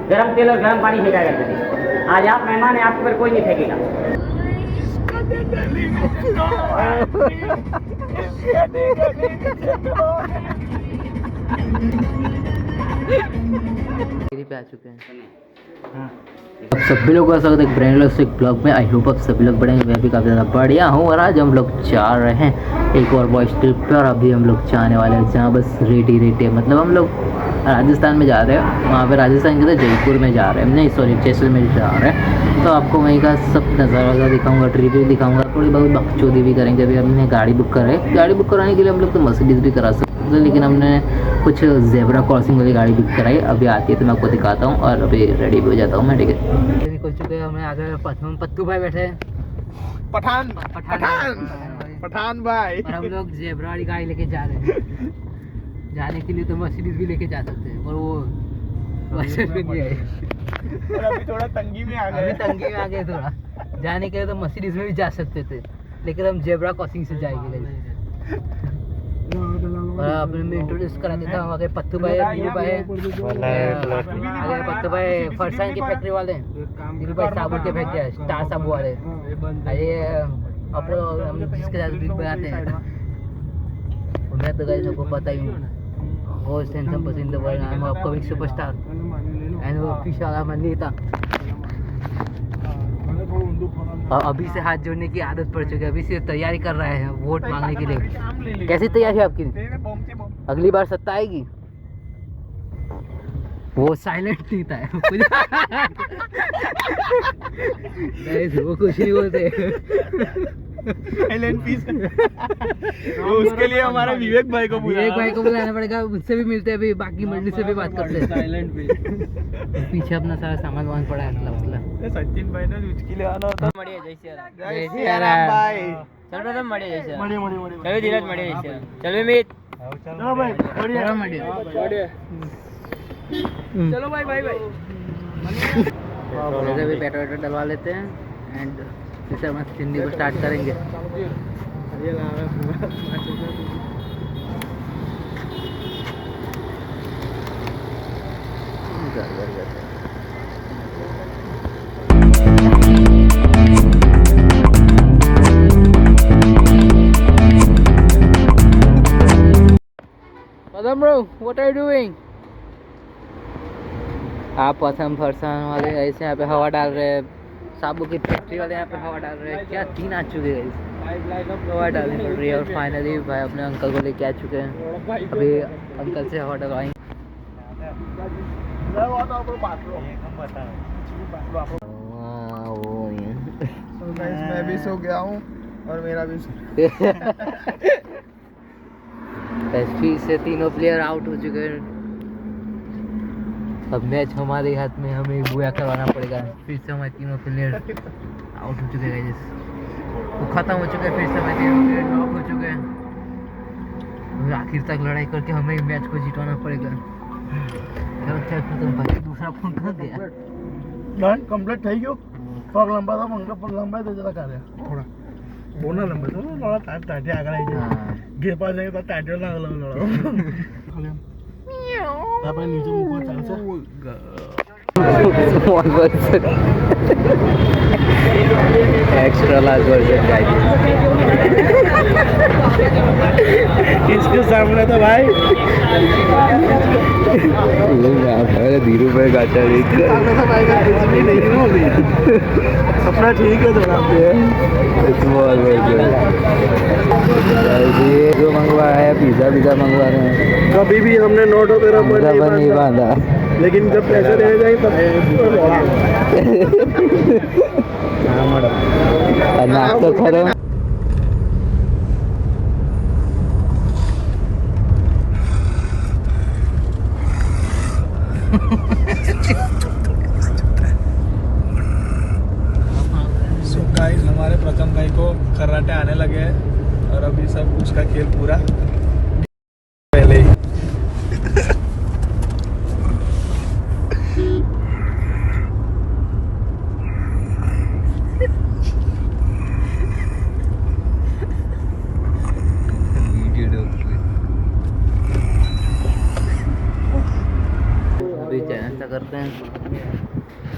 गरम तेल और गरम पानी फेंका करते थे। आज आप मेहमान हैं, आपके ऊपर कोई नहीं फेंकेगा। पे आ चुके हैं। अब सभी लोगों का स्वागत है ब्रांड लॉस एक ब्लॉग में। आई होप आप सभी लोग बढ़िया, मैं भी काफ़ी ज़्यादा बढ़िया हूँ। और आज हम लोग जा रहे हैं एक और बॉयज ट्रिप पर। और अभी हम लोग जाने वाले हैं जहाँ बस रेडी है, मतलब हम लोग राजस्थान में जा रहे हैं। वहाँ पे राजस्थान के जयपुर में जा रहे हैं, नहीं सॉरी जैसलमेर जा रहे हैं। तो आपको वहीं का सब नज़ारा दिखाऊंगा, ट्रिप भी दिखाऊंगा, थोड़ी बहुत बकचोदी भी करेंगे। अभी हमने गाड़ी बुक कराई, गाड़ी बुक कराने के लिए हम लोग तो मर्सिडीज़ भी करा सकते थे, लेकिन हमने कुछ ज़ेब्रा क्रॉसिंग वाली गाड़ी बुक कराई। अभी आती है तो मैं आपको दिखाता हूँ। और अभी रेडी भी हो जाता हूँ मैं, ठीक है। निकल चुके हैं, हमें आगे पत्तू भाई बैठे हैं, पठान भाई। और हम लोग ज़ेब्रा वाली गाड़ी लेके जा रहे हैं। जाने के लिए तो मर्सिडीज भी लेके जा सकते हैं, पर वो बजट में नहीं है। अभी थोड़ा तंगी में आ गए, थोड़ा। जाने के लिए तो मर्सिडीज में भी जा सकते थे, लेकिन हम ज़ेब्रा क्रॉसिंग से जाएंगे। और आपने मैं इंट्रोड्यूस करा देता हूँ। आगे पत्तू भाई, नीरू भाई, आगे पत्तू भाई फरसान की फैक्ट्री वाले, नीरू भाई साबुन के फैक्ट्री है, स्टार साबु वाले। ये हम जिसके साथ ड्रिंक बनाते हैं, मैं तो गाइस सबको पता ही हूँ, most handsome person in the world, I am upcoming superstar and वो पिशाला मनीता। और अभी से हाथ जोड़ने की आदत पड़ चुकी है, अभी से तैयारी कर रहे हैं वोट मांगने के लिए। कैसी तैयारी है आपकी? अगली बार सत्ता आएगी? वो साइलेंट नहीं था वो कुछ नहीं बोलते। Silent peace. उसके लिए हमारे विवेक भाई को बुलाना पड़ेगा, उससे भी मिलते हैं, अभी बाकी मंडली से भी बात करते हैं। साइलेंट पीछे अपना सारा सामान वामान पड़ा है, मतलब सचिन भाई ने उसके लिए आना होता। जय श्री राम भाई। चलो तो मड़े जैसे चलो धीरज मड़े जैसे चलो मीत चलो भाई बढ़िया चलो भाई वैसे भी पेट्रोल डलवा लेते हैं एंड फिर से हम हिंदी को स्टार्ट करेंगे। Madam bro, what are you doing? आप पसंद फरसान वाले ऐसे यहाँ पे हवा डाल रहे हैं, साबु की फैक्ट्री वाले यहाँ पे हवा डाल रहे हैं। क्या तीन आ चुके हैं, हवा डालनी पड़ रही है। और फाइनली भाई अपने अंकल को लेके आ चुके हैं, अभी अंकल से हवा डलवाएंगे। मैं भी सो गया हूँ और मेरा भी फिर से तीनों प्लेयर आउट हो चुके हैं। अब मैच हमारे हाथ में, हमें बुआ करवाना पड़ेगा। फिर से हमारे तीनों प्लेयर आउट हो चुके हैं, वो खत्म हो चुके हैं। फिर से हमारे तीनों प्लेयर नॉक हो चुके हैं। आखिर तक लड़ाई करके हमें मैच को जितवाना पड़ेगा। तो बाकी दूसरा फोन कहाँ गया? नहीं कंप्लीट થઈ ગયો પગ લંબા તો મંગા પગ લંબા તો જરા કરે થોડા બોના લંબા તો થોડા ટાટી આગળ આવી જાય ઘે પાસ જાય તો ટાટીઓ લાગ લડો આપણે નીચે મૂકો ચાલશે small version, extra large version guys. इसके सामने तो भाई धीरू भाई गाचा अपना ठीक है थोड़ा स्मॉल वर्जन। ये जो मंगवाया है पिज़्ज़ा मंगवा रहे हैं। कभी भी हमने नोट वगैरह पर नहीं बांधा, लेकिन जब पैसे देने जाए तब नाश्ता करो। गाइस हमारे प्रथम भाई को कराटे आने लगे हैं और अभी सब उसका खेल पूरा पहले ही।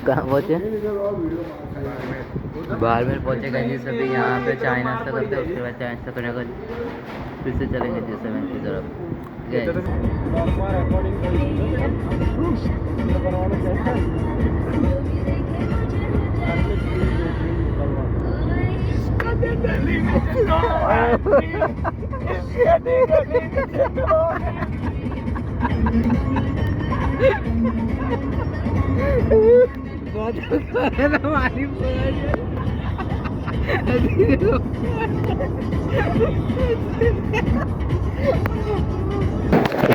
कहाँ पहुँचे? बारमेर पहुँचे गए जी सभी। यहाँ पे चाय नाश्ता करते हैं, उसके बाद चाय नाश्ता करने का फिर से चलेंगे जी सेवन की तरफ।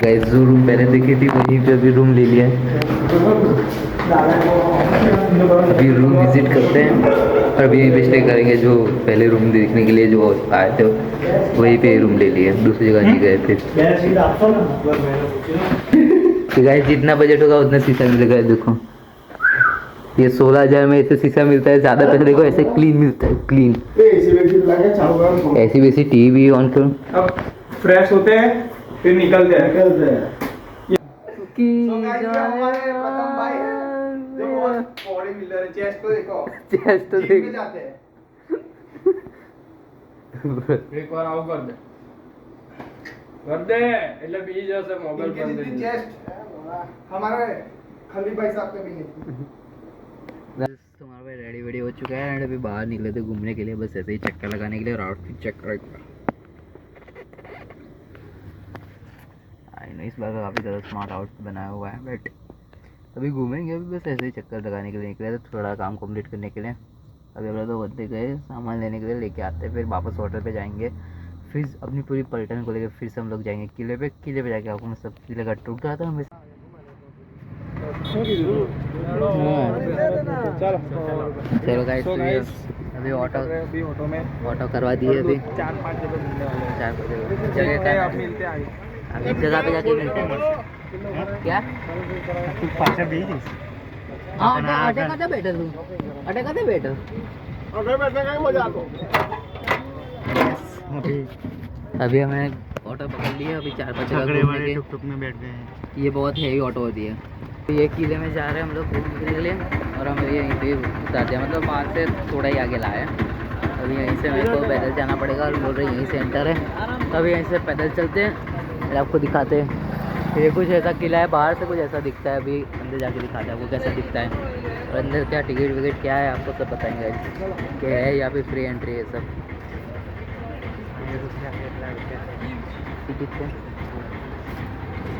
गाइस जो रूम पहले देखी थी वहीं पे अभी रूम ले लिया है। अभी रूम विजिट करते हैं और अभी यहीं पे स्टे करेंगे। जो पहले रूम देखने के लिए जो आए थे वहीं पे रूम ले लिए, दूसरी जगह नहीं गए फिर। तो गाइस जितना बजट होगा उतना शीशा मिलेगा। देखो ये 16,000 में ऐसे शीशा मिलता है। ज़्यादा पैसे देखो ऐसे क्लीन मिलता है, क्लीन। ऐसी वैसी टीवी ऑन करो, अब फ्रेश होते हैं फिर निकलते हैं। चेस्ट तो देख जाते हैं। एक बार आओ कर दे એટલે બીજી જશે મોબાઈલ બંધ થઈ ચેસ્ટ हमारे खली भाई साहब के भी नहीं। तुम्हारा भाई रेडी वेडी हो चुका है एंड अभी बाहर निकले थे घूमने के लिए, बस ऐसे ही चक्कर लगाने के लिए। और आउटफिट चेक करो एक बार। आई नो इस बार का काफ़ी ज़्यादा स्मार्ट आउटफिट बनाया हुआ है, बट अभी घूमेंगे। अभी बस ऐसे ही चक्कर लगाने के लिए निकले थे, थोड़ा काम कंप्लीट करने के लिए। अभी हम लोग तो बंदे गए सामान लेने के लिए, लेके आते हैं फिर वापस होटल पे जाएंगे। फिर अपनी पूरी पलटन को लेकर फिर से हम लोग जाएंगे किले पे। किले पे जाके आपको मैं सब किले का टूट रहा था हमें। चलो गाइस अभी ऑटो करवा दिए। अभी 4-5 जगह मिलते हैं। अभी जगह पे जाके मिलते हैं क्या? हाँ अटे का बेटर तू अटे का बेटर अभी हमें ऑटो पकड़ लिया। अभी 4-5 जगह टुक में बैठ गए हैं। ये बहुत हेवी ऑटो होती है। तो ये किले में जा रहे हैं हम लोग घूमने के लिए और हमें यहीं पे उतार दिया, मतलब वहाँ से थोड़ा ही आगे लाया। अभी यहीं से मेरे को पैदल जाना पड़ेगा और बोल रहे यहीं से एंटर है। तो अभी यहीं से पैदल चलते हैं, आपको दिखाते हैं। ये कुछ ऐसा किला है, बाहर से कुछ ऐसा दिखता है। अभी अंदर जाके दिखाते हैं आपको कैसा दिखता है और अंदर क्या टिकट विकेट क्या है आपको सब बताएंगे क्या है। यहाँ पे फ्री एंट्री है सब। टिकट है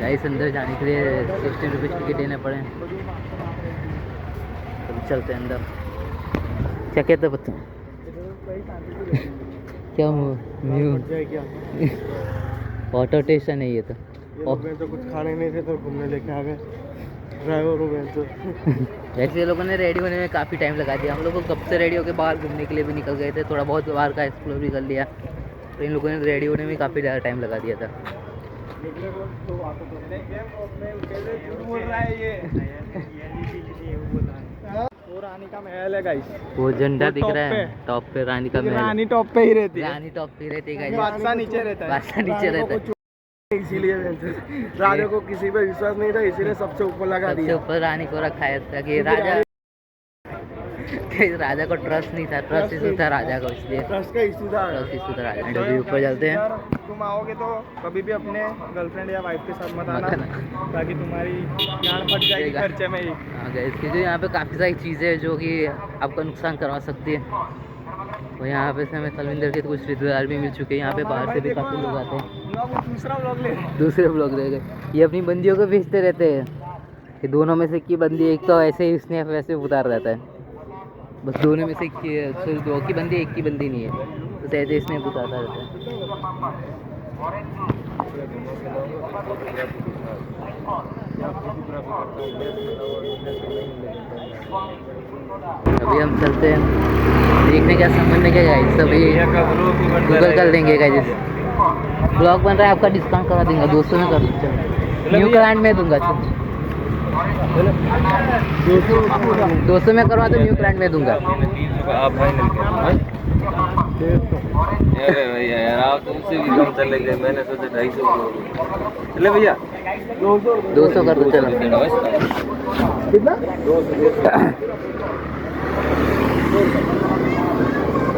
गाइस अंदर जाने के लिए 60 रुपीज़ टिकट देने पड़े। तो चलते हैं अंदर। क्या कहते हैं बच्चे? क्या ऑटो स्टेशन है ये तो। तो कुछ खाने नहीं थे तो घूमने लेके आ गए ड्राइवर हो गए। तो वैसे लोगों ने रेडी होने में काफ़ी टाइम लगा दिया। हम लोग को कब से रेडी होकर बाहर घूमने के लिए भी निकल गए थे, थोड़ा बहुत बाहर का एक्सप्लोर भी कर लिया। तो इन लोगों ने रेडी होने में काफ़ी ज़्यादा टाइम लगा दिया था। रानी का महल है गाइस। वो झंडा दिख रहा है टॉप पे, रानी का महल। रानी टॉप पे ही रहती है। रानी टॉप पे रहती है गाइस, बादशाह नीचे रहता है। बादशाह नीचे रहता है। इसीलिए राजा को किसी पे विश्वास नहीं था, इसीलिए सबसे ऊपर लगा सबसे दिया। ऊपर रानी को रखा है ताकि राजा को ट्रस्ट नहीं था, ट्रस्ट इशू था राजा को, इसलिए ट्रस्ट का इशू था। ट्रस्ट इशू था राजा। अभी ऊपर चलते हैं। तुम आओगे तो कभी भी अपने गर्लफ्रेंड या वाइफ के साथ मत आना, ताकि तुम्हारी जान फट जाएगी खर्चे में ही। हाँ गाइस क्योंकि यहाँ पे काफ़ी सारी चीज़ें हैं जो कि आपका नुकसान करवा सकती है। और यहाँ पे से हमें तलविंदर के कुछ रिश्तेदार भी मिल चुके हैं। यहाँ पे बाहर से भी काफ़ी लोग आते हैं। दूसरे ब्लॉग ले गए। ये अपनी बंदियों को भेजते रहते हैं कि दोनों में से की बंदी, एक तो ऐसे ही स्नैप वैसे उतार रहता है, बस दोनों में से दो की बंदी एक की बंदी नहीं है, तो ऐसे स्नैप उतारता रहता है। अभी हम चलते हैं देखने क्या समझने क्या गाइस। अभी गूगल कर देंगे गाइस। ब्लॉग बन रहा है आपका, डिस्काउंट करा दूंगा 200 में कर न्यू क्लाइंट में दूंगा। 200 में करवा तो न्यू क्लाइंट में दूंगा। अरे भैया यार आप तुमसे भी कम चले गए, मैंने सोचा 250 चले भैया 200 कर दो चलो। कितना?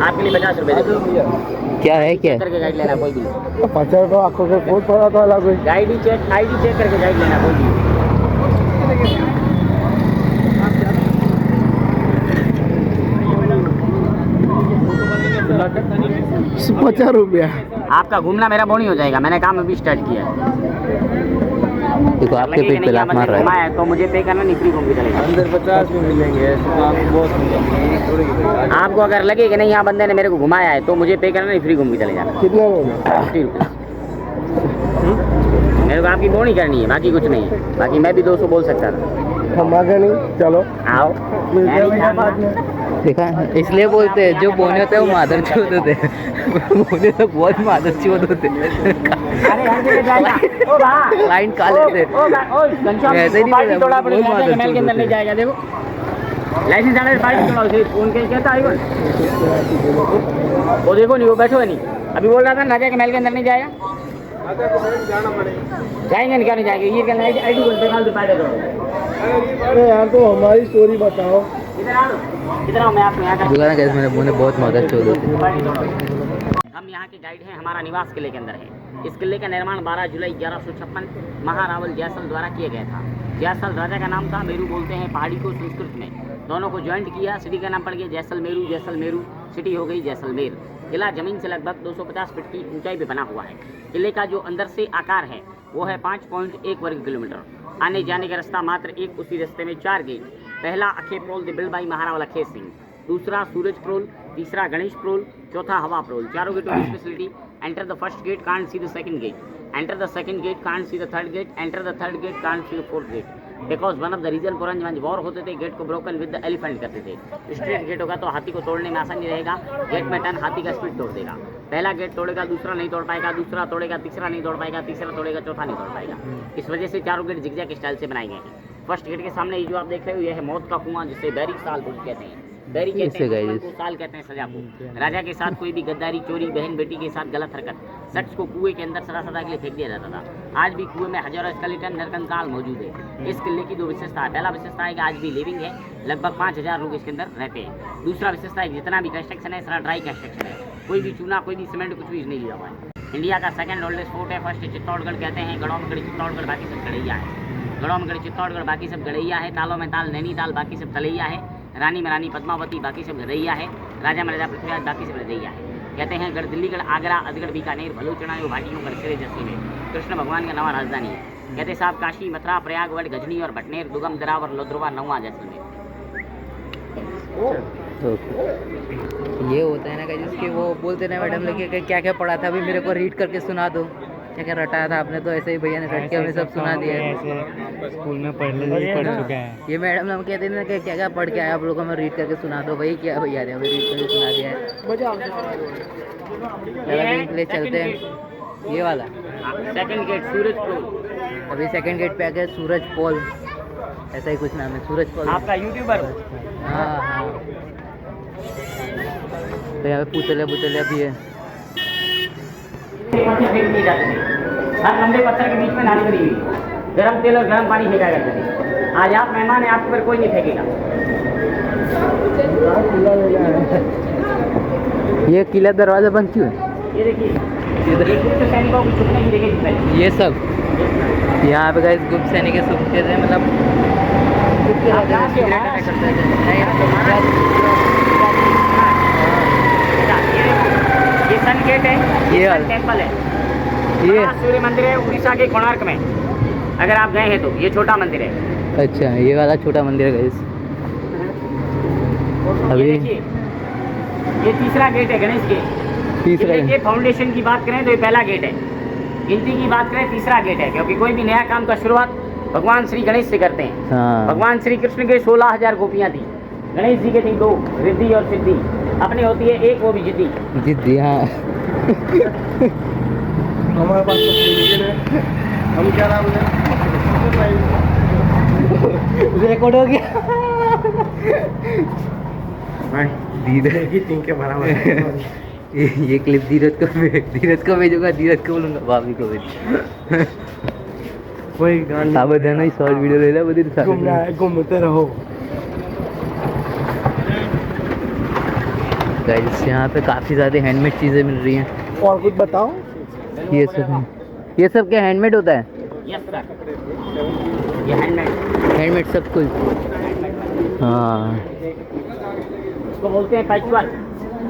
आपके लिए 50 रुपए दे दो। क्या है क्या? करके गाइड लेना कोई भी। 50 का आपको बहुत पड़ा था अलग हुई। आईडी चेक करके गाइड लेना कोई भी। 50 रुपया। आपका घूमना मेरा बोनी हो जाएगा, मैंने काम अभी स्टार्ट किया है। देखो आपके पेट पे लात मार रहा है। घुमाया तो मुझे पे करना, नहीं फ्री घूम के चलेगा। अंदर 50 में मिलेंगे, आपको बहुत थोड़ी आपको अगर लगे कि नहीं यहाँ बंदे ने मेरे को घुमाया है तो मुझे पे करना, नहीं फ्री घूम के चले जाना। कितना लोगे? 50 रुपये। मेरे को आपकी बोनी करनी है, बाकी कुछ नहीं है। बाकी मैं भी 200 बोल सकता था। हम आगे नहीं, चलो आओ मिलते हैं भैया बाद में। देखा, इसलिए बोलते हैं जो बोने होते हैं वो मादर चोद होते हैं। बोने तो बहुत मादर चोद होते हैं। अरे हर जगह जाएगा। ओ भाई लाइन काले थे। ओ घनश्याम ऐसे नहीं पार्टी बोला, तोड़ा बहुत पड़ेगा, मादर महल के अंदर नहीं जाएगा। देखो लाइसेंस वाले पार्टी तोड़ा, उसे उनके कहता है वो देखो नहीं, वो बैठो है नहीं। अभी बोल रहा था ना जाके महल के अंदर नहीं जाएगा। जाना पड़ेगा। जाएंगे नहीं, क्या नहीं जाएंगे? ये कहना आईडी बोलते फालतू पार्टी तोड़ो। अरे यार तो हमारी स्टोरी बताओ। इधर आओ मैं आपको यहाँ का दुकान कैसे मेरे बोने बहुत मादर चोद होते हैं। हम यहाँ के गाइड हैं, हमारा निवास किले के अंदर है। इस किले का निर्माण 12 जुलाई 1156 महारावल जयसल द्वारा किया गया था। जयसल राजा का नाम था, मेरू बोलते हैं पहाड़ी को संस्कृत में। दोनों को ज्वाइंट किया, सिटी का नाम पड़ गया जैसलमेरू सिटी हो गई जैसलमेर। किला जमीन से लगभग 250 फीट की ऊंचाई पे बना हुआ है। किले का जो अंदर से आकार है वो है 5.1 वर्ग किलोमीटर। आने जाने का रास्ता मात्र एक, उसी रास्ते में 4 गेट। पहला अखे प्रोल बिल्ड बाई महारावल अखेर सिंह, दूसरा सूरज प्रोल, तीसरा गणेश प्रोल, चौथा हवा प्रोल। चारों गेटों की speciality: enter the first gate, can't see the second gate, enter the second gate, can't see the third gate, enter the third gate, can't see the fourth gate. Because one of the reason पुरंज war होते थे, gate को broken with the elephant करते थे। Straight gate होगा तो हाथी को तोड़ने में आसानी रहेगा। गेट में टन हाथी का स्पीड तोड़ देगा। पहला गेट तोड़ेगा, दूसरा नहीं तोड़ पाएगा, दूसरा तोड़ेगा, तीसरा नहीं तोड़ पाएगा, तीसरा तोड़ेगा, चौथा नहीं तोड़ पाएगा। इस वजह से चारों गेट जिगजैग स्टाइल से बनाए गए हैं। फर्स्ट गेट के सामने ये जो आप देख रहे हो, यह है मौत का कुआं, जिसे बैरी साल कहते हैं। बैरी कहते हैं दुश्मन को, साल कहते हैं सजा को। राजा के साथ कोई भी गद्दारी, चोरी, बहन बेटी के साथ गलत हरकत, शख्स को कुएं के अंदर सदा के लिए फेंक दिया जाता था। आज भी कुएं में हजारों स्केलेटन नरकंकाल मौजूद है। इस किले की 2 विशेषता है। पहला विशेषता है कि आज भी लिविंग है, लगभग 5000 लोग इसके अंदर रहते हैं। दूसरा विशेषता है जितना भी कंस्ट्रक्शन है सारा ड्राई कंस्ट्रक्शन है, कोई भी चूना, कोई भी सीमेंट, कुछ भी नहीं लिया हुआ है। इंडिया का सेकंड ओल्डेस्ट फोर्ट है। फर्स्ट चित्तौड़गढ़ कहते हैं, गढ़ों में गढ़ी चित्तौड़गढ़, बाकी सब गढ़ैया है। गढ़ों में गढ़ी चित्तौड़गढ़, बाकी सब गढ़ैया है। तालों में ताल नैनीताल, बाकी सब तलैया है। रानी में रानी पद्मावती, बाकी सब गढ़ैया है। राजा में राजा पृथ्वीराज, बाकी सब रजैया है। कहते हैं गढ़ दिल्लीगढ़, आगरा, अजगढ़, बीकानेर, भलूचना, भाटियों, गढ़सिरे, जैसलमेर कृष्ण भगवान का नवा राजधानी है। कहते साहब काशी, मथुरा, प्रयागवट, गजनी और भटनेर, दुगम, दरावर, लोद्रवा, नौवा, जैसलमेर। ये होता है ना कि जिसके वो बोलते ना मैडम लोग कि क्या क्या पढ़ा था, अभी मेरे को रीड करके सुना दो। क्या क्या रटाया था आपने? तो ऐसे ही भैया ने रट के हमें सब सुना दिया है। स्कूल में पढ़ चुके हैं। ये मैडम लोग कहते हैं ना कि क्या क्या पढ़ के आए आप लोगों को, हमें रीड करके सुना दो। भाई क्या भैया ने हमें रीड करके सुना दिया है। चलो चलते हैं। ये वाला सेकंड गेट सूरज पोल। अभी सेकंड गेट पे आ गए, सूरज पोल, ऐसा ही कुछ नाम है, सूरज पोल। आपका यूट्यूबर हो? हाँ हाँ। तो यहाँ पे पुतले भी है। हर लंबे पत्थर के बीच में नाली बनी हुई, गर्म तेल और गर्म पानी फेंका करते थे। आज आप मेहमान हैं, आपके ऊपर कोई नहीं फेंकेगा। ये किला दरवाजा बंद क्यों है? ये देखिए, गुप्त सैनिकों को छुपने की जगह थी। ये सब यहाँ पे गाइस गुप्त सैनिक छुपते थे, मतलब आप यहाँ से करते थे। ये सन गेट है, ये ये वाला। टेम्पल है, ये बड़ा सूर्य मंदिर है उड़ीसा के कोणार्क में। अगर आप गए हैं तो ये छोटा मंदिर है। अच्छा, ये वाला छोटा मंदिर है गाइस। ये देखिए, ये तीसरा गेट है, गणेश गेट। तीसरा किले के फाउंडेशन की बात करें तो ये पहला गेट है। गिनती की बात करें तीसरा गेट है, क्योंकि कोई भी नया काम का शुरुआत भगवान श्री गणेश से करते हैं। हाँ। भगवान श्री कृष्ण के 16,000 गोपियाँ थी, गणेश जी के थी 2, रिद्धि और सिद्धि। अपनी होती है एक, वो भी जिद्दी। जिद्दी, हाँ। हमारे पास हम क्या नाम है, रिकॉर्ड हो गया भाई दीदी की तीन के बराबर। ये क्लिप धीरज को भेजूंगा, धीरज को बोलूंगा भाभी को भेज। वही गाना આ બધાનો શોર્ટ વિડિયો લઈ લે બધી घूमते रहो। गाइस यहाँ पे काफ़ी ज़्यादा हैंडमेड चीज़ें मिल रही हैं। और कुछ बताओ। ये सब क्या हैंडमेड होता है? यस सर, ये हैंडमेड हैंडमेड सब कुछ। हाँ, इसको बोलते हैं पैचवर्क,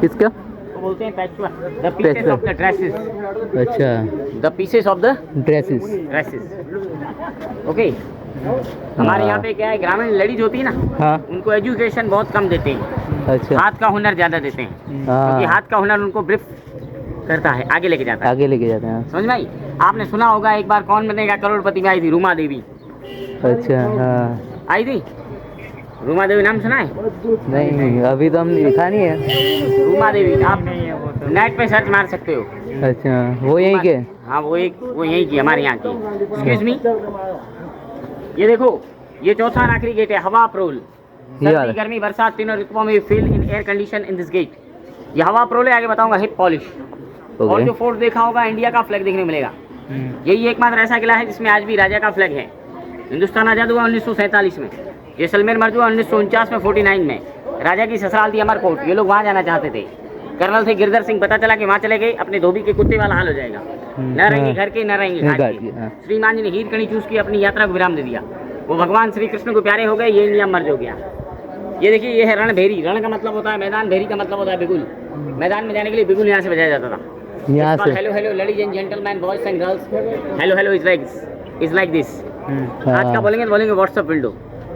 किसका? इसको बोलते हैं patchwork. The pieces of the dresses, अच्छा, the pieces of the dresses. Okay. हमारे यहाँ पे क्या है, ग्रामीण लेडीज होती है ना, हाँ, उनको एजुकेशन बहुत कम देते हैं, अच्छा, हाथ का हुनर ज़्यादा देते हैं, क्योंकि हाथ का हुनर उनको ब्रीफ करता है, आगे लेके जाता है। आगे लेके जाते हैं। समझ में आई? आपने सुना होगा एक बार कौन बनेगा करोड़पति में आई थी रूमा देवी, अच्छा, हाँ, आई थी रूमा देवी, नाम सुना है? नहीं अभी तो हमने देखा नहीं है। रूमा देवी आप नेट पे सर्च मार सकते हो। अच्छा, वो यहीं के? हाँ, वो यहीं की, हमारे यहाँ की। एक्सक्यूज मी, ये देखो, ये चौथा और आखिरी गेट है, हवा प्रोल। सर्दी गर्मी बरसात तीनों ऋतुओं में feel in air condition in this gate. ये हवा प्रोल है, आगे बताऊंगा हिप पॉलिश। और जो फोर्ट देखा होगा, इंडिया का फ्लैग देखने को मिलेगा। यही एकमात्र ऐसा किला है जिसमें आज भी राजा का फ्लैग है। हिंदुस्तान आजाद हुआ 1947 में, जैसलमेर मर्ज हुआ 1949 में, 49 में। राजा की ससुराल थी अमरकोट, ये लोग वहाँ जाना चाहते थे। कर्नल थे गिरधर सिंह, पता चला कि वहाँ चले गए, अपने धोबी के कुत्ते वाला हाल हो जाएगा, न रहेंगे घर के न रहेंगे घाट के। श्रीमान जी ने हीर कणी चूस की, अपनी यात्रा को विराम दे दिया। वो भगवान श्री कृष्ण को प्यारे हो गए, ये इंडिया मर्ज हो गया। ये देखिए, ये है रणभेरी। रण का मतलब होता है मैदान, भेरी का मतलब होता है बिगुल। मैदान में जाने के लिए बिगुल यहाँ से बजाया जाता था। यहाँ से hello hello ladies and gentleman, boys and girls, hello hello is like this. आज का बोलेंगे तो बोलेंगे WhatsApp window,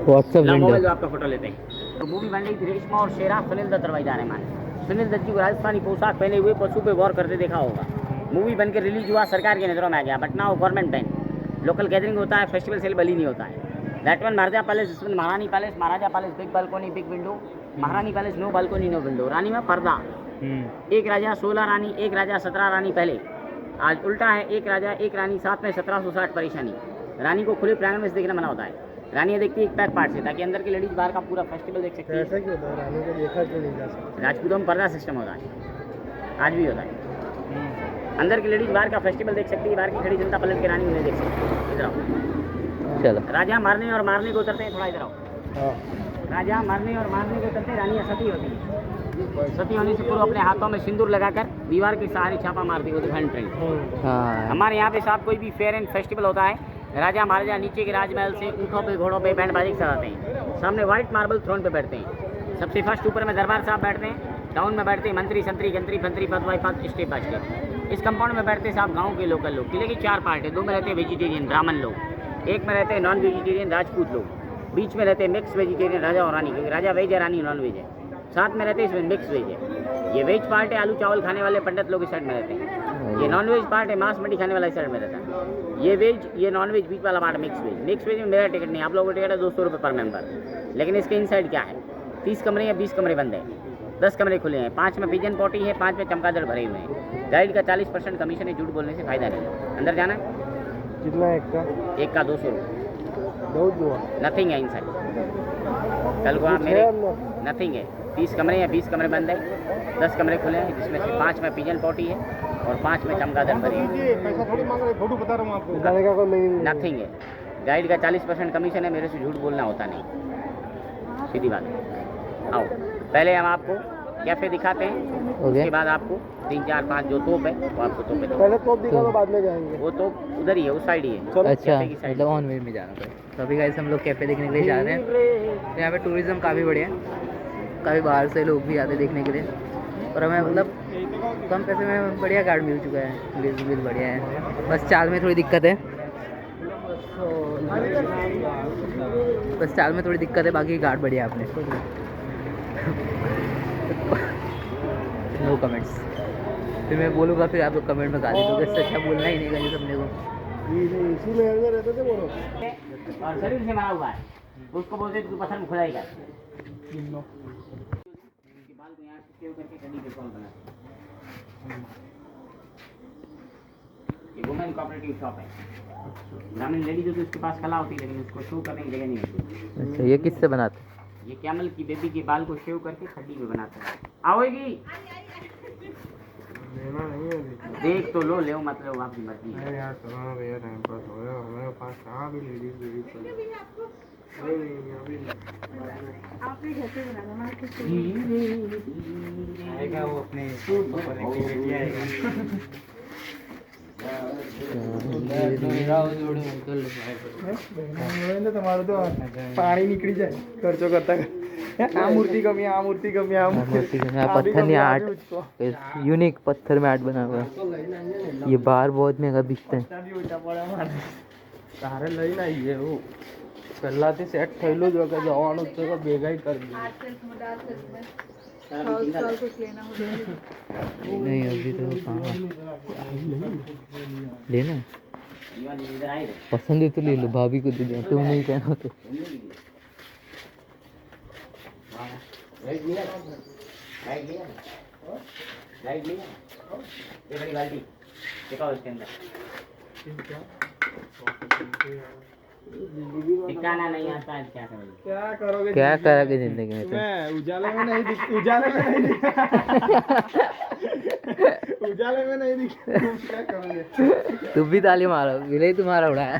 WhatsApp mobile window. जो आपका फोटो लेते हैं। तो मूवी बन रही थी रेशमा और शेरा, सुनील दत्त रवाईदार रहमान। सुनील दत्त जी को राजस्थानी पोशाक पहने हुए पशु पे गौर करते देखा होगा। मूवी बनकर रिलीज हुआ, सरकार के नजरों में आ गया, but now government ban. Local gathering होता है, फेस्टिवल सेल बली नहीं होता है। That one Maharaja palace, this one Maharani palace. Maharaja palace big balcony big window, Maharani palace no balcony no window. रानी में पर्दा, एक राजा 16 रानी, एक राजा 17 रानी। पहले आज उल्टा है, एक राजा एक रानी, साथ में 1760 परेशानी। रानी को खुले प्रांगण में देखना मना होता है। रानी देखती है एक पैक पार्ट से, ताकि अंदर की लेडीज बाहर का पूरा फेस्टिवल देख सकती है। ऐसा क्यों होता है? रानी को देखा क्यों नहीं जा सकता? राजपूतों में पर्दा सिस्टम होता है, आज भी होता है। अंदर की लेडीज बाहर का फेस्टिवल देख सकती है, बाहर की खड़ी जनता पलट के रानी उन्हें देख सकती है। इधर आओ। चलो, राजा मारने और मारने को उतरते हैं, थोड़ा इधर आओ। राजा मारने और मारने को उतरते हैं, रानियाँ सती होती है। सती होने से पूर्व अपने हाथों में सिंदूर लगाकर दीवार के सहारे छापा मारती होती है। हाँ, हमारे यहाँ पे साहब कोई भी फेयर एंड फेस्टिवल होता है, राजा महाराजा नीचे के राजमहल से ऊँटों पे घोड़ों पे बैंड बाजी सजाते हैं, सामने व्हाइट मार्बल थ्रोन पे बैठते हैं। सबसे फर्स्ट ऊपर में दरबार साहब बैठते हैं, टाउन में बैठते हैं मंत्री संतरी गंत्री फंतरी पद बाई पद, स्टेप बाय स्टेप। इस कंपाउंड में बैठते हैं साहब गाँव के लोकल लोग। किले की 4 पार्ट है, 2 में रहते हैं वेजिटेरियन ब्राह्मण लोग, 1 में रहते हैं नॉन वेजिटेरियन राजपूत लोग, बीच में रहते हैं मिक्स वेजिटेरियन राजा और रानी, क्योंकि राजा वेज है, रानी नॉन वेज है, साथ में रहते हैं इसमें मिक्स वेज है। ये वेज पार्ट है, आलू चावल खाने वाले पंडित लोग इस साइड में रहते हैं। ये नॉन वेज पार्ट है, मांस मछली खाने वाला इस साइड में रहता है। ये वेज, ये नॉन वेज, बीच वाला part mix veg. Mix veg में मेरा टिकट नहीं, आप लोगों का टिकट है 200 रुपये पर मेंबर। लेकिन इसके इनसाइड क्या है, 30 कमरे या 20 कमरे बंद है, 10 कमरे खुले हैं, 5 में पिजन पॉटी है, 5 में चमगादड़ भरे हुए हैं। गाइड का 40% कमीशन है, झूठ बोलने से फायदा नहीं। अंदर जाना है, कितना एक का 200 रुपये, बहुत हुआ। नथिंग है इनसाइड। कल को आप मेरे नथिंग है, 30 कमरे या 20 कमरे बंद है, 10 कमरे खुले हैं, जिसमें से 5 में पिजन पॉटी है और 5 में चमगादड़ भरी है। पैसा थोड़ी मांग रहे, फोटो बता रहा हूँ आपको। बताने का कोई नहीं। नथिंग है। गाइड का 40% कमीशन है, मेरे से झूठ बोलना होता नहीं, सीधी बात है। आओ, पहले हम आपको कैफे दिखाते हैं, उसके बाद आपको 3 4 5 जो तोप है वो आपको तोप है। पहले तोप दिखा तो बाद में जाएंगे। वो तोप उधर ही है, उस साइड ही है। अच्छा, कैफे की साइड। मतलब ऑन वे में जाना पड़ेगा। तो अभी गाइस हम लोग कैफ़े देखने के लिए जा रहे हैं। तो यहाँ पे टूरिज़्म काफ़ी बढ़िया है, काफ़ी बाहर से लोग भी आते हैं देखने के लिए, और हमें मतलब कम पैसे में बढ़िया गार्ड मिल चुका है, बिल बढ़िया है। बस चाल में थोड़ी दिक्कत है, बाकी गार्ड बढ़िया है अपने। नो कमेंट्स, फिर मैं बोलूँगा, फिर आप लोग कमेंट में गाली दोगे, इससे अच्छा बोलना ही नहीं कहीं सबने को। इसी में अंदर रहते थे वो लोग। और शरीर से मारा हुआ है, उसको बोलते हैं तू पत्थर में खुदाई कर। बाल को यहाँ से सेव करके कड़ी पे कॉल बनाते हैं। ये वुमेन कोऑपरेटिव शॉप है। ग्रामीण लेडीज जो तो उसके पास कला होती है, लेकिन उसको शो करने की जगह नहीं होती। अच्छा, ये किससे बनाते हैं? ये कैमल की बेबी के बाल को शेव करके खड्डी में बनाते हैं। आओगी लेना नहीं है अभी। देख तो लो, ले मतलब आपकी मर्जी है। अरे यार चलो ना भैया, टाइम पास हो रहा है हमारे पास, कहाँ भी लेडीज नहीं अभी आएगा वो अपने एक्टिविटी आएगा। તમારું તો પાણી નીકળી જાય ખર્ચો કરતા આ મૂર્તિ ગમી, આ મૂર્તિ ગમી, આ મૂર્તિ पत्थर आर्ट, यूनिक पत्थर में आर्ट बना हुआ है। ये बाहर बहुत महंगा बिकता है। તારે લઈને આવીએ હું પહેલાથી સેટ થયેલું જ વગર જવાનું જ તો ભેગા ही कर દઈએ। नहीं अभी तो कहाँ लेना है? इधर आई पसंद है तो ले लो, भाभी को दे दो, तुम नहीं कहना तो। गाइड लिया, ये बड़ी बाल्टी दिखाओ इसके अंदर। ठिकाना नहीं आता है, क्या करोगे? क्या करोगे? क्या करोगे जिंदगी में? मैं उजाले में नहीं उजाले में नहीं उजाले में नहीं दिख, क्या करोगे? तुम भी ताली मारो, गिले तुम्हारा उड़ाया।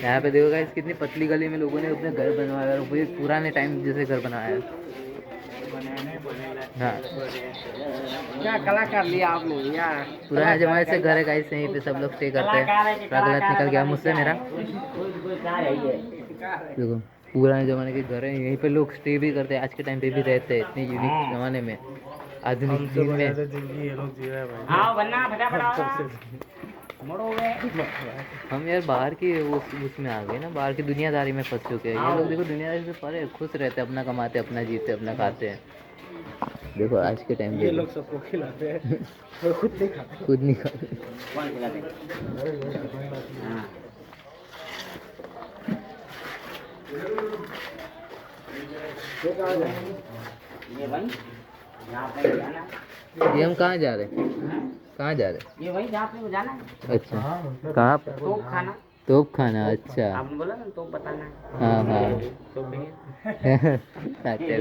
यहाँ पे देखो गाइस कितनी पतली गली में लोगों ने अपने घर बनवाया है, वो पुराने टाइम जैसे घर बनाया है। हाँ क्या कलाकार लिया आप लोग यार। पुराने जमाने से घर है गाइस, यहीं पे सब लोग स्टे करते हैं। गलत निकल गया मुझसे मेरा। देखो पुराने जमाने के घर है, यहीं पे लोग स्टे भी करते हैं, आज के टाइम पे भी रहते हैं, इतने यूनिक जमाने में, आधुनिक युग में। हाँ वरना फटाफट मोड़ोगे। हम यार बाहर की उसमें आ गए ना, बाहर की दुनियादारी में फंस चुके हैं। ये लोग देखो दुनियादारी से परे खुश रहते हैं, अपना कमाते, अपना जीते, अपना खाते हैं। देखो आज के टाइम पे ये लोग सबको खिलाते हैं और खुद नहीं खाते। खुद नहीं खाते। कौन खिलाते? हाँ ये भाई यहाँ पे जाना। ये हम कहाँ जा रहे हैं? कहाँ जा रहे हैं? ये वही जहाँ पे जाना है। अच्छा कहाँ पर? तोप खाना। तोप खाना, अच्छा। आपने बोला ना तोप बताना है। हाँ हाँ तोप भी खाते हैं।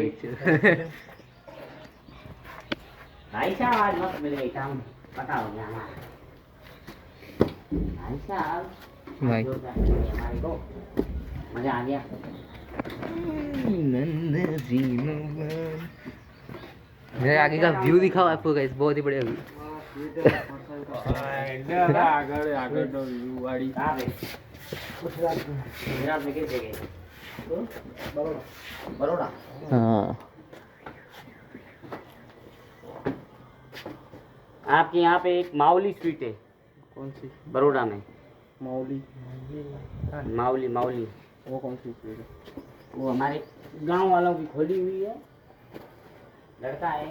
भाई साहब आज मस्त मिल गई शाम, पता हो गया हमारा। भाई साहब भाई हमारे को मजा आ गया। मेरे आगे का व्यू दिखाओ आपको गाइस, बहुत ही बढ़िया व्यू। आगे तो व्यू वाली कहाँ पे? गुजरात में किस जगह? बड़ौदा। हाँ आपके यहाँ पे एक माउली स्वीट है। कौन सी? बड़ौदा में मौली। माउली माउली, वो कौन सी स्वीट है? वो हमारे गांव वालों की खोली हुई है, लड़का है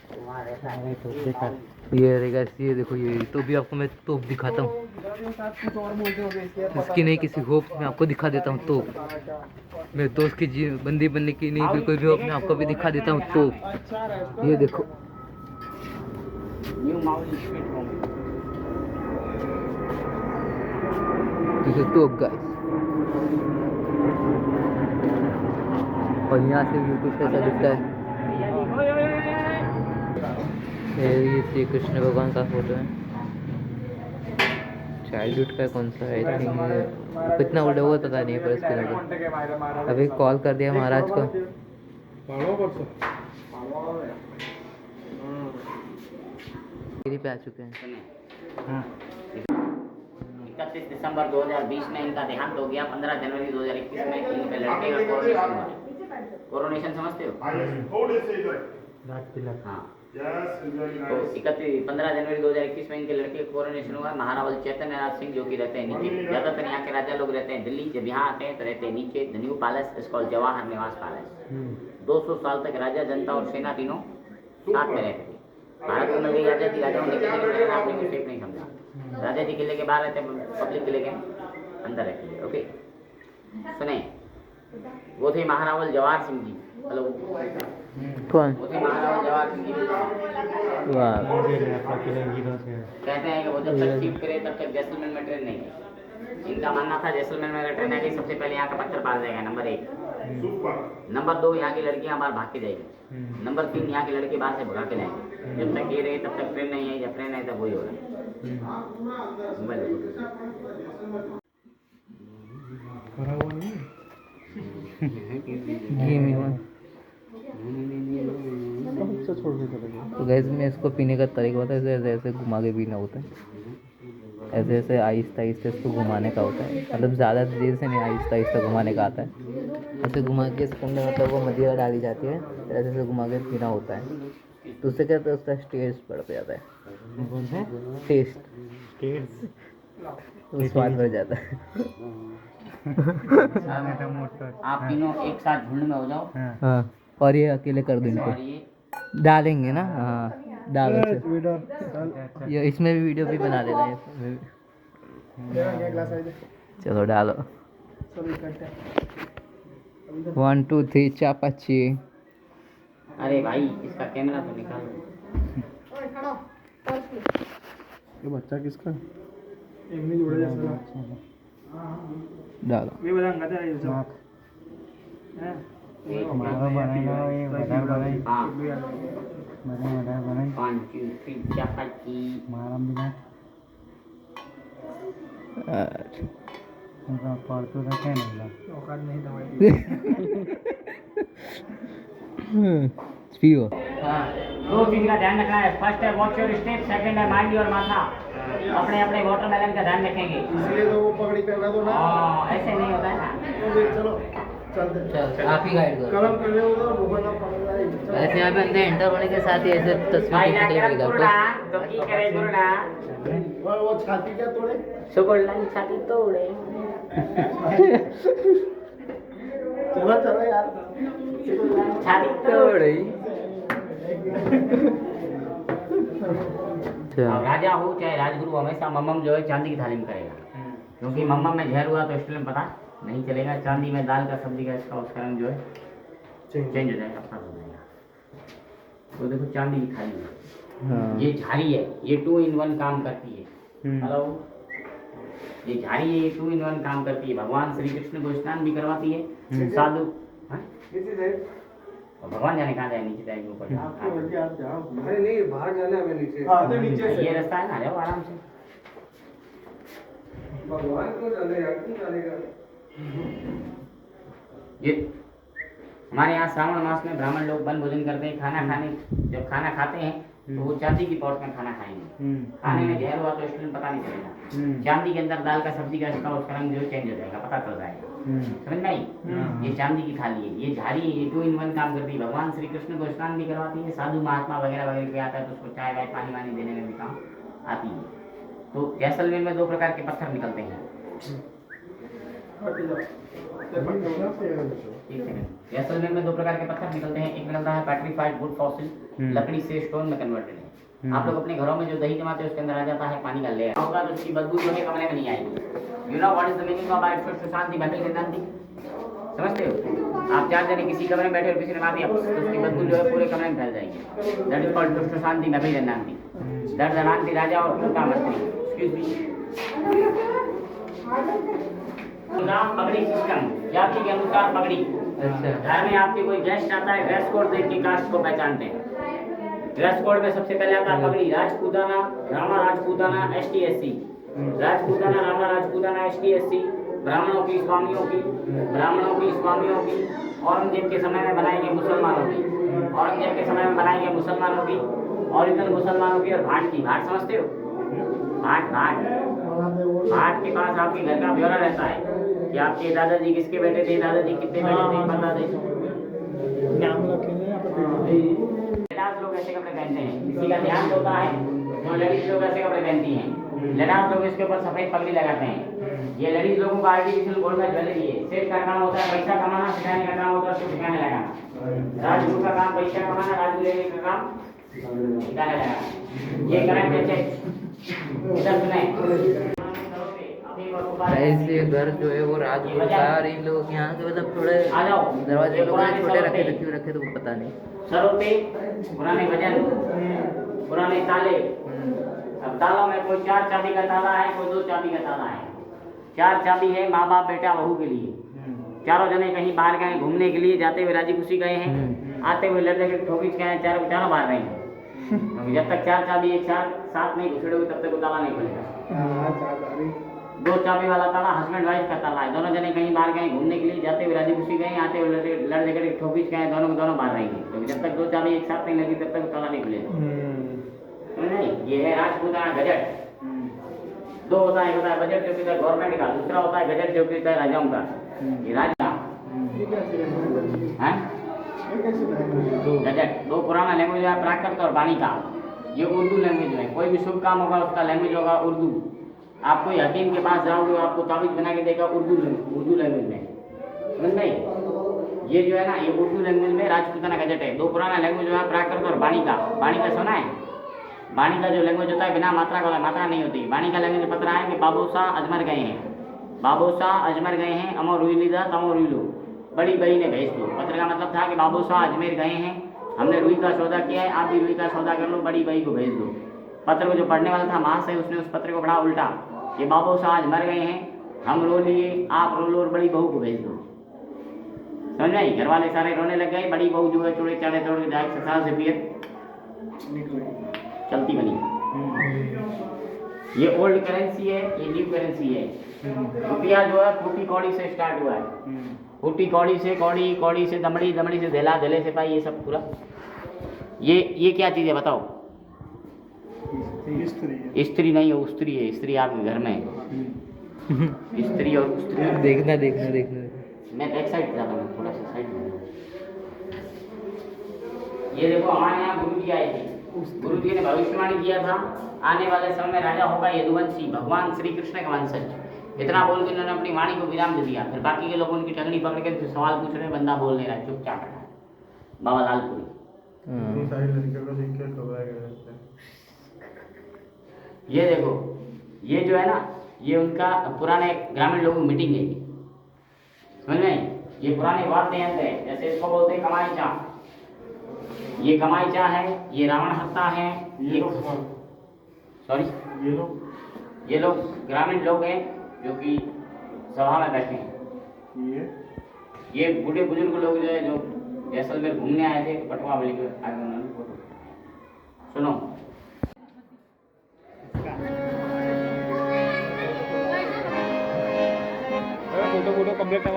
तो वहाँ रहता है। ये रहेगा, ये देखो, ये तो भी आपको मैं तोप दिखाता हूँ। इसकी नहीं किसी होप मैं आपको दिखा देता हूँ तोप। मेरे दोस्त की जी बंदी बनने की नहीं कोई भी होप मैं आपको भी दिखा देता हूँ तोप। ये देखो न्यू माउली स्वीट होम। देखो तोप गाइस, और यहाँ से यूट्यूब कैसा दिखता है। ये श्री कृष्ण भगवान का फोटो है, चाइल्डहुड का कौन सा है, आई थिंक कितना ओल्ड हुआ पता नहीं, पर इसके लगे अभी कॉल कर दिया महाराज को। पे आ चुके हैं। 31 दिसंबर 2020 में इनका देहांत हो गया। 15 जनवरी 2021 में इनके लड़के का कोरोनेशन हुआ। कोरोनेशन समझते हो? हाँ। तो 15 जनवरी 2021 में इनके लड़के का कोरोनेशन हुआ। महारावल चैतन्य नाथ सिंह जो कि रहते हैं नीचे, ज्यादातर यहाँ के राजा लोग रहते हैं दिल्ली, जब यहाँ आते हैं तो रहते हैं नीचे द न्यू पैलेस, इसको जवाहर निवास पैलेस। 200 साल तक राजा, जनता और सेना तीनों साथ में रहते थे। भारत को मिल गई आजादी, राजाओं ने किले के बारे में आपने कुछ सेफ नहीं समझा। राजा जी किले के बाहर रहते हैं, पब्लिक किले के अंदर रहती है। ओके सुने, वो थे महारावल जवाहर सिंह जी। हेलो कौन? वो थे महारावल जवाहर सिंह जी। वाह कहते हैं कि वो जब तक ठीक करे तब तक जैसलमेर में ट्रेन नहीं है। इनका मानना था जैसलमेर में अगर ट्रेन आएगी सबसे पहले यहाँ का पत्थर पार जाएगा, नंबर 1। नंबर 2, यहाँ की लड़कियाँ बाहर भाग के जाएगी। नंबर 3, यहाँ के लड़के बाहर से भगा के लाएंगे। जब तक ये रहे तब तक ट्रेन नहीं आई, जब ट्रेन आई तब वही हो रहा है। तो गैस में इसको पीने का तरीका होता है, ऐसे ऐसे घुमा के पीना होता है, ऐसे ऐसे आहिस्ता आहिस्ता इसको घुमाने का होता है, मतलब ज़्यादा देर से नहीं, आहिस्ता आहिस्ता घुमाने का आता है। ऐसे घुमा के इसके अंदर मतलब वो मदिरा डाली जाती है, ऐसे ऐसे घुमा के पीना होता है। तो उससे क्या होता है, उसका टेस्ट बढ़ जाता है, टेस्ट तो स्वाद बढ़ जाता है। आप तीनों एक साथ झुंड में हो जाओ हाँ, और ये अकेले कर दो इनको, और ये डालेंगे ना, हाँ डालो। ये इसमें भी वीडियो भी बना लेना है इसमें भी। चलो डालो, 1 2 3 चापाची। अरे भाई इसका कैमरा तो निकालो। ये बच्चा किसका एक नहीं जोड़ा जैसा डालो। ये बता अंगा तेरा यूज़ है हमारा बनाएगा ये बता बनाई हाँ बता बनाई 1 2 3 चापाची। हमारा बिना उनका पढ़तो था क्या नहीं औकात नहीं दवाई पियो। हाँ, 2 चीज का ध्यान रखना है। फर्स्ट है वॉच योर स्टेप, सेकंड है माइंड योर माथा। अपने अपने वाटरमेलन का ध्यान रखेंगे। इसलिए तो वो पगड़ी पहना दो ना ऐसे नहीं होता है ना। चलो चलते चल आप ही गाइड करो। कलम कर रहे हो तो भूगोल पकड़ रहा है ऐसे यहाँ पे अंदर एंटर होने के साथ ही ऐसे भाई ना तस्वीर करम निकलेगी गुरुना आपको। तो की करे गुरुना और वो छाती क्या तोड़े सुगुरला छाती तोड़े। चलो चलो यार छाती तोड़े। और राजा हो चाहे राजगुरु हमेशा मम्मम जो है चांदी की थाली में करेगा, क्योंकि मम्मम में जहर हुआ तो स्टील में पता नहीं चलेगा। चांदी में दाल का सब्जी का इसका उसका रंग जो है चेंज हो जाएगा, फर्क हो जाएगा। तो देखो चांदी की थाली में हाँ। ये झाड़ी है, ये 2 in 1 काम करती है। हेलो, ये झाड़ी है, ये 2 in 1 काम करती है। भगवान श्री कृष्ण को स्नान भी करवाती है। साधु हाँ? और भगवान जाने कहाँ जाए, नीचे जाएंगे ऊपर अरे नहीं बाहर जाना है हमें नीचे। हाँ तो नीचे ये रास्ता है ना, जाओ आराम से। भगवान को जाने यार, क्यों जानेगा? ये हमारे यहाँ श्रावण मास में ब्राह्मण लोग वन भोजन करते हैं। खाना खाने जब खाना खाते हैं तो वो चांदी की पॉट में खाना खाएंगे। खाने में जहर हुआ तो स्टील पता नहीं चलेगा। चांदी के अंदर दाल का सब्जी का इसका उसका रंग जो चेंज हो जाएगा, पता चल जाएगा। समझ में आई? ये चांदी की थाली है, ये झाड़ी है, ये 2 in 1 काम करती है। भगवान श्री कृष्ण को स्नान भी करवाती है। साधु महात्मा वगैरह वगैरह पे आता है तो उसको चाय वाय पानी वानी देने में भी काम आती है। तो जैसलमेर में 2 प्रकार के पत्थर निकलते हैं। जैसलमेर में 2 प्रकार के पत्थर निकलते हैं। एक निकलता है पेट्रीफाइड वुड फॉसिल, लकड़ी से स्टोन में कन्वर्टेड है। आप लोग अपने घरों में जो दही जमाते हैं उसके अंदर आ जाता है पानी का लेयर, होगा तो उसकी बदबू जो है कमरे में नहीं आएगी। You know what is the meaning of आइट फॉर शांति बैठे सिद्धांति? समझते हो? आप 4 जने किसी कमरे में बैठे और किसी ने मार दिया तो उसकी बदबू जो है पूरे कमरे में फैल जाएगी। दैट इज कॉल्ड फॉर शांति बैठे सिद्धांति। दैट जनांति राजा और उनका मंत्री। Excuse me. नाम पगड़ी सिस्टम, जाति के अनुसार पगड़ी। अच्छा। घर में आपके कोई गेस्ट आता है, ड्रेस कोड देख के कास्ट को पहचानते हैं। ड्रेस कोड में सबसे पहले आता है पगड़ी। Rajputana, Rama Rajputana, ST SC। Rajputana, Rama Rajputana, ST SC। ब्राह्मणों की, स्वामियों की, ब्राह्मणों की, स्वामियों की। औरंगजेब के समय में बनाई गई मुसलमानों की, औरंगजेब के समय में बनाई गई मुसलमानों की, ओरिजिनल मुसलमानों की। और भाट की, भाट समझते हो? भाट भाट भाट के पास आपके घर का ब्यौरा रहता है कि आपके दादाजी किसके बेटे थे, दादाजी कितने बेटे थे, बता दे। लड़ाक लोग ऐसे कपड़े पहनते हैं, किसी का ध्यान होता है जो लेडीज लोग ऐसे कपड़े पहनती हैं। लड़ाक लोग इसके ऊपर सफेद पगड़ी लगाते हैं। ये लेडीज लोगों का आर्टिफिशियल गोल्ड का ज्वेलरी है। सेठ का काम होता है पैसा कमाना, सिखाने का काम होता है उसको ठिकाने लगाना। राजगुरु का काम पैसा कमाना, राजगुरु का काम ठिकाने लगाना। ये करंट है चेक। इधर सुने, ऐसे घर जो है वो राजपूत का, और इन लोग यहाँ के मतलब थोड़े दरवाजे लोगों ने छोटे रखे तो क्यों रखे तो वो पता नहीं। सरों पे पुराने वजन पुराने ताले। अब तालों में कोई 4 चाबी का ताला है, कोई 2 चाबी का ताला है। 4 चाबी है माँ बाप बेटा बहू के लिए। चारों जने कहीं बाहर गए घूमने के लिए, जाते हुए राजी खुशी गए हैं, आते हुए लड़के के ठोकी गए हैं, चारों बाहर रहे हैं। जब तक 4 चाबी एक साथ नहीं घुसेड़ोगे तब तक वो ताला नहीं खुलेगा। 2 चाबी वाला ताला हस्बैंड वाइफ का ताला है। दोनों जने कहीं बाहर गए घूमने के लिए, जाते हुए राजी खुशी गए, आते हुए लड़के के ठोकी गए, दोनों बाहर रहेंगे। तो जब तक 2 चाबी एक साथ नहीं लगी तब तक ताला नहीं खुलेगा। नहीं, ये है राजपूताना गजट। 2 होता है, एक होता है बजट जो कि गवर्नमेंट का, दूसरा होता है गजट जो कि राजाओं का। ये राजा गजट 2 पुराना लैंग्वेज है, प्राकृत और वाणी का। ये उर्दू लैंग्वेज है। कोई भी शुभ काम होगा उसका लैंग्वेज होगा उर्दू। आप कोई हकीम के पास जाओगे आपको ताबीज बना के देगा उर्दू लैंग्वेज में, समझ नहीं। ये जो है ना ये उर्दू लैंग्वेज में राजपूताना गजट है। 2 पुराना लैंग्वेज है प्राकृत और वाणी का। वाणी का सुना है? वाणी का जो लैंग्वेज होता है बिना मात्रा का, मात्रा नहीं होती। वाणी का लैंग्वेज पता है कि बाबू शाह अजमेर गए हैं, बाबू शाह अजमेर गए हैं, अमो रुईलीदा तमो रुईलो, बड़ी बही ने भेज दो। पत्र का मतलब था कि बाबू शाह अजमेर गए हैं, हमने रुई का सौदा किया है, आप भी रुई का सौदा कर लो, बड़ी बही को भेज दो। पत्र को जो पढ़ने वाला था महाशय उसने उस पत्र को पढ़ा उल्टा, ये बाबू शाह मर गए हैं, हम रो लिए, आप रो लो और बड़ी बहू को भेज दो। समझ आई? घर वाले सारे रोने लग गए। बड़ी बहू जो है चूड़े चाड़े तोड़ के जाए ससुराल से पिए चलती बनी। ये ओल्ड करेंसी है, ये न्यू करेंसी है। रुपया जो है फूटी कौड़ी से स्टार्ट हुआ है। फूटी कौड़ी से कौड़ी, कौड़ी से दमड़ी, दमड़ी से धेला, धेले से पाई, ये सब पूरा। ये क्या चीज़ है बताओ? स्त्री नहीं है, उस्त्री है। स्त्री आपके घर में है। स्त्री और उस्त्री देखना। मैं बैक साइड जाता हूँ, थोड़ा सा साइड में। ये देखो हमारे यहाँ गुरु जी आए थे। गुरु जी ने भविष्यवाणी किया था आने वाले समय में राजा होगा यदुवंशी, भगवान श्री कृष्ण का वंशज। इतना बोल के उन्होंने अपनी वाणी को विराम दे दिया। फिर बाकी के लोग उनकी टंगनी पकड़ के फिर सवाल पूछ रहे, बंदा बोल नहीं रहा, चुपचाप बैठा है। बाबा लालपुरी ये देखो, ये जो है ना ये उनका पुराने ग्रामीण लोगों की मीटिंग है। समझ में? ये पुराने वाद्य यंत्र है। जैसे इसको बोलते हैं कमाई चाह, ये कमाई चाह है, ये रावण हत्ता है। ये सॉरी ये लोग ग्रामीण लोग हैं जो कि सभा में बैठे हैं। ये बूढ़े बुजुर्ग लोग जो है जो जैसलमेर घूमने आए थे पटवा वाली के आगे उन्होंने फोटो। सुनो फोटो कंप्लीट